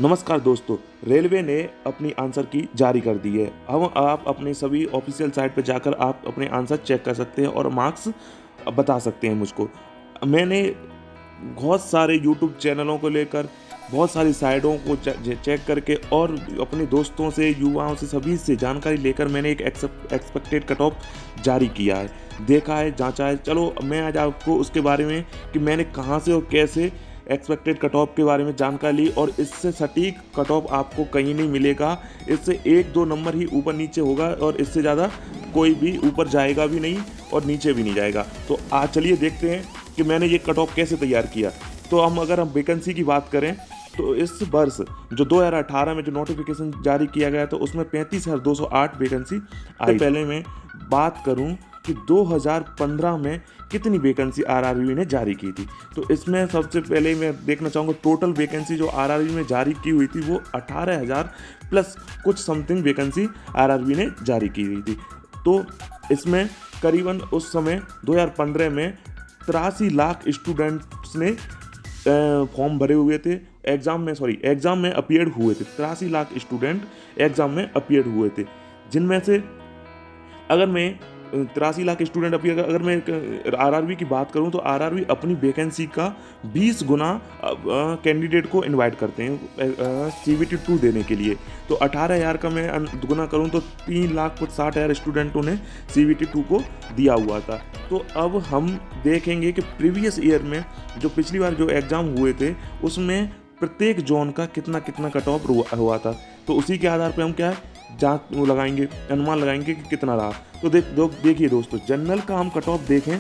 नमस्कार दोस्तों, रेलवे ने अपनी आंसर की जारी कर दी है। अब आप अपने सभी ऑफिशियल साइट पर जाकर आप अपने आंसर चेक कर सकते हैं और मार्क्स बता सकते हैं मुझको। मैंने बहुत सारे यूट्यूब चैनलों को लेकर बहुत सारी साइटों को चेक करके और अपने दोस्तों से, युवाओं से, सभी से जानकारी लेकर मैंने एक एक्सपेक्टेड कट ऑफ जारी किया है, देखा है, जांचा है। चलो मैं आज आपको उसके बारे में कि मैंने कहाँ से और कैसे एक्सपेक्टेड कट ऑफ के बारे में जानकारी ली, और इससे सटीक कट ऑफ आपको कहीं नहीं मिलेगा। इससे 1-2 नंबर ही ऊपर नीचे होगा और इससे ज़्यादा कोई भी ऊपर जाएगा भी नहीं और नीचे भी नहीं जाएगा। तो आज चलिए देखते हैं कि मैंने ये कट ऑफ कैसे तैयार किया। तो अगर हम वैकेंसी की बात करें तो इस वर्ष जो 2018 में जो नोटिफिकेशन जारी किया गया था उसमें 35,208 वैकेंसी आई। पहले मैं बात करूं कि 2015 में कितनी वैकेंसी आरआरबी ने जारी की थी, तो इसमें सबसे पहले मैं देखना चाहूँगा टोटल वैकेंसी जो आरआरबी में जारी की हुई थी वो 18,000 प्लस कुछ समथिंग वैकेंसी आरआरबी ने जारी की हुई थी। तो इसमें करीबन उस समय 2015 में 83 लाख स्टूडेंट्स ने फॉर्म भरे हुए थे। एग्ज़ाम में अपीयर हुए थे। 83 लाख स्टूडेंट एग्ज़ाम में अपीयर हुए थे, जिनमें से अगर मैं 83 लाख स्टूडेंट अगर मैं आरआरबी की बात करूं तो आरआरबी अपनी वैकेंसी का 20 गुना कैंडिडेट को इनवाइट करते हैं CVT 2 देने के लिए। तो 18,000 का मैं गुना करूं तो 3,60,000 स्टूडेंटों ने CVT 2 को दिया हुआ था। तो अब हम देखेंगे कि प्रीवियस ईयर में जो पिछली बार जो एग्ज़ाम हुए थे उसमें प्रत्येक जोन का कितना कट ऑफ हुआ था। तो उसी के आधार पर हम क्या है अनुमान लगाएंगे कि कितना रहा। तो देखिए दोस्तों, जनरल का हम कट ऑफ देखें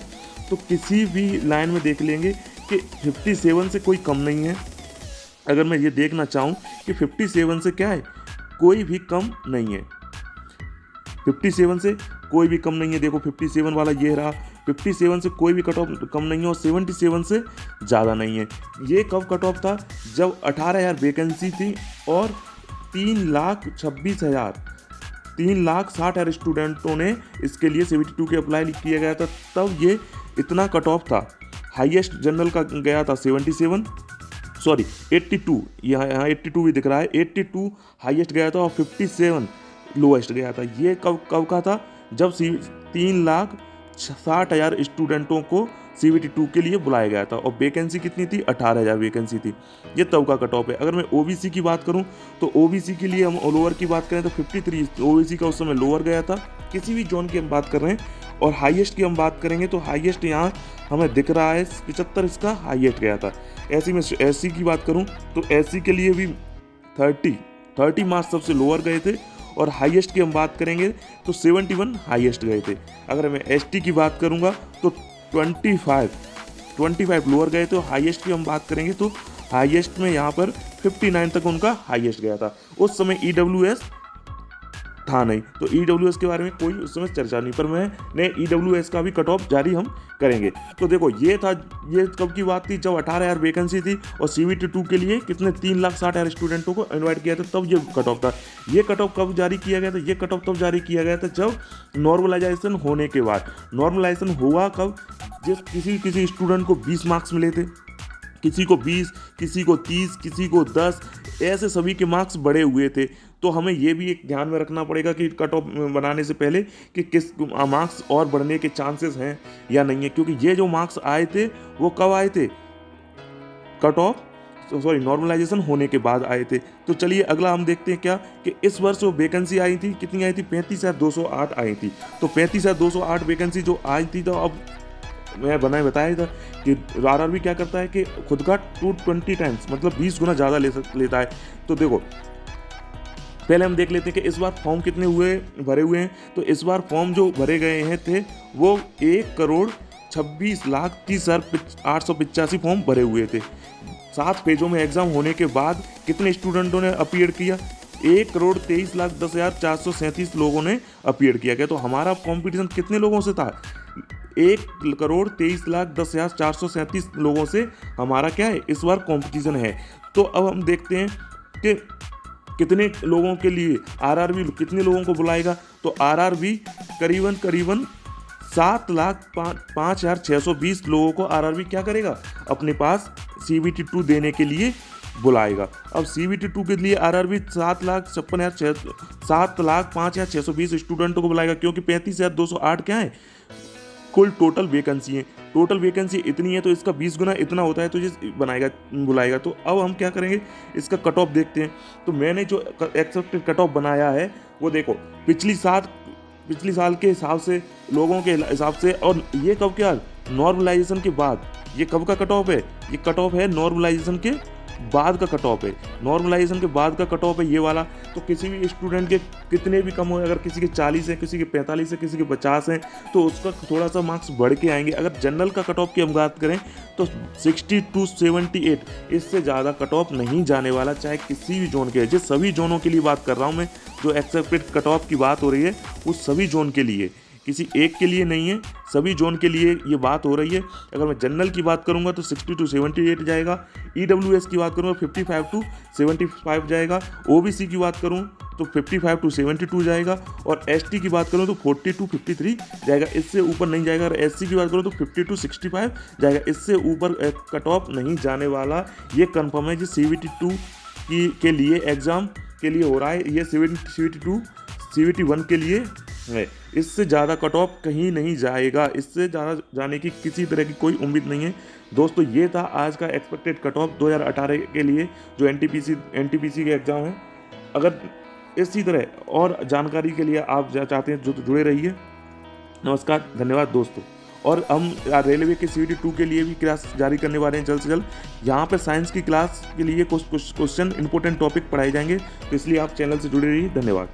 तो किसी भी लाइन में देख लेंगे कि 57 से कोई कम नहीं है। अगर मैं ये देखना चाहूँ कि 57 से क्या है, कोई भी कम नहीं है। 57 से कोई भी कम नहीं है। देखो 57 वाला ये रहा, 57 से कोई भी कट ऑफ कम नहीं है और 77 से ज़्यादा नहीं है। ये कब कट ऑफ था? जब 18,000 वैकेंसी थी और 3,60,000 स्टूडेंटों ने इसके लिए CVT 2 के अप्लाई किया गया था, तब ये इतना कट ऑफ था। हाईएस्ट जनरल का गया था 82, यहाँ 82 भी दिख रहा है। 82 हाईएस्ट गया था और 57 लोएस्ट गया था। ये कब का था? जब 3,60,000 स्टूडेंटों को CVT 2 के लिए बुलाया गया था और वैकेंसी कितनी थी? 18,000 वैकेंसी थी। ये तब का कट ऑफ है। अगर मैं OBC की बात करूं तो OBC के लिए हम लोअर की बात करें तो 53 OBC का उस समय लोअर गया था। किसी भी जोन की हम बात कर रहे हैं। और हाईएस्ट की हम बात करेंगे तो हाईएस्ट यहाँ हमें दिख रहा है 75 इसका हाईएस्ट गया था। ऐसी में SC की बात करूँ तो SC के लिए भी 30 मार्क्स सबसे लोअर गए थे और हाईएस्ट की हम बात करेंगे तो 71 हाईएस्ट गए थे। अगर मैं ST की बात करूंगा तो 25 लोअर गए थे। हाईएस्ट की हम बात करेंगे तो हाईएस्ट में यहाँ पर 59 तक उनका हाईएस्ट गया था। उस समय EWS था नहीं, तो EWS के बारे में कोई उस समय चर्चा नहीं, पर मैंने EWS का भी कट ऑफ जारी हम करेंगे। तो देखो ये कब की बात थी? जब 18,000 वैकेंसी थी और CVT 2 के लिए कितने 3,60,000 स्टूडेंटों को इनवाइट किया था, तब ये कट ऑफ था। ये कट ऑफ कब जारी किया गया था? ये कट ऑफ तब जारी किया गया था जब नॉर्मलाइजेशन होने के बाद। नॉर्मलाइजेशन हुआ कब? जिस किसी स्टूडेंट को 20 मार्क्स मिले थे, किसी को 20, किसी को 30, किसी को 10, ऐसे सभी के मार्क्स बढ़े हुए थे। तो हमें ये भी एक ध्यान में रखना पड़ेगा कि कट ऑफ बनाने से पहले कि किस मार्क्स और बढ़ने के चांसेस हैं या नहीं है, क्योंकि ये जो मार्क्स आए थे वो कब आए थे? नॉर्मलाइजेशन होने के बाद आए थे। तो चलिए अगला हम देखते हैं क्या कि इस वर्ष जो वैकेंसी आई थी कितनी आई थी? 35,208 आई थी। तो 35,208 वैकेंसी जो आई थी, तो अब मैं बताया था कि आरआरबी क्या करता है कि खुद का 220 टाइम्स मतलब 20 गुना ज़्यादा लेता है। तो देखो पहले हम देख लेते हैं कि इस बार फॉर्म कितने भरे हुए हैं। तो इस बार फॉर्म जो भरे गए हैं थे वो 1,26,30,885 फॉर्म भरे हुए थे। 7 पेजों में एग्जाम होने के बाद कितने स्टूडेंटों ने अपीयर किया? 1,23,10,437 लोगों ने अपीयर किया गया। तो हमारा कॉम्पिटिशन कितने लोगों से था? 1,23,10,437 लोगों से हमारा क्या है इस बार कंपटीशन है। तो अब हम देखते हैं कि कितने लोगों के लिए आरआरबी कितने लोगों को बुलाएगा। तो आरआरबी करीबन 7,05,620 लोगों को आरआरबी क्या करेगा? अपने पास CVT 2 देने के लिए बुलाएगा। अब CVT 2 के लिए RRB 7,05,620 स्टूडेंटों को बुलाएगा, क्योंकि 35,208 क्या है कुल टोटल वैकेंसी है। टोटल वैकेंसी इतनी है तो इसका 20 गुना इतना होता है, तो ये बुलाएगा। तो अब हम क्या करेंगे, इसका कट ऑफ देखते हैं। तो मैंने जो एक्सेप्टेड कट ऑफ बनाया है वो देखो पिछली साल के हिसाब से, लोगों के हिसाब से, और ये कब क्या नॉर्मलाइजेशन के बाद, ये कब का कट ऑफ है, ये कट ऑफ है नॉर्मलाइजेशन के बाद का कट ऑफ है। नॉर्मलाइजेशन के बाद का कट ऑफ है ये वाला। तो किसी भी स्टूडेंट के कितने भी कम हो, अगर किसी के 40 है, किसी के 45 है, किसी के 50 हैं, तो उसका थोड़ा सा मार्क्स बढ़ के आएंगे। अगर जनरल का कट ऑफ की हम बात करें तो 60 to 78, इससे ज़्यादा कट ऑफ नहीं जाने वाला, चाहे किसी भी जोन के है। जिस सभी जोनों के लिए बात कर रहा हूँ मैं, जो एक्सेप्टेड कट ऑफ की बात हो रही है वो सभी जोन के लिए, किसी एक के लिए नहीं है, सभी जोन के लिए ये बात हो रही है। अगर मैं जनरल की बात करूंगा तो 60 to 78 जाएगा, EWS की बात करूंगा 55 to 75 जाएगा, OBC की बात करूं तो 55 to 72 जाएगा, और ST की बात करूं तो 40 to 53 जाएगा, इससे ऊपर नहीं जाएगा। और SC की बात करूं तो 50 to 65 जाएगा, इससे ऊपर कट ऑफ नहीं जाने वाला। ये कन्फर्म है, जो CVT 2 के लिए एग्ज़ाम के लिए हो रहा है, ये CVT 2 CVT 1 के लिए है। इससे ज़्यादा कट ऑफ कहीं नहीं जाएगा, इससे ज़्यादा जाने की किसी तरह की कोई उम्मीद नहीं है। दोस्तों ये था आज का एक्सपेक्टेड कट ऑफ 2018 के लिए, जो NTPC के एग्ज़ाम है। अगर इसी तरह और जानकारी के लिए आप चाहते हैं तो जुड़े रहिए। नमस्कार, धन्यवाद दोस्तों। और हम रेलवे के CVT 2 के लिए भी क्लास जारी करने वाले हैं जल्द से जल्द। यहाँ पर साइंस की क्लास के लिए कुछ क्वेश्चन इंपॉर्टेंट टॉपिक पढ़ाए जाएंगे, तो इसलिए आप चैनल से जुड़े रहिए। धन्यवाद।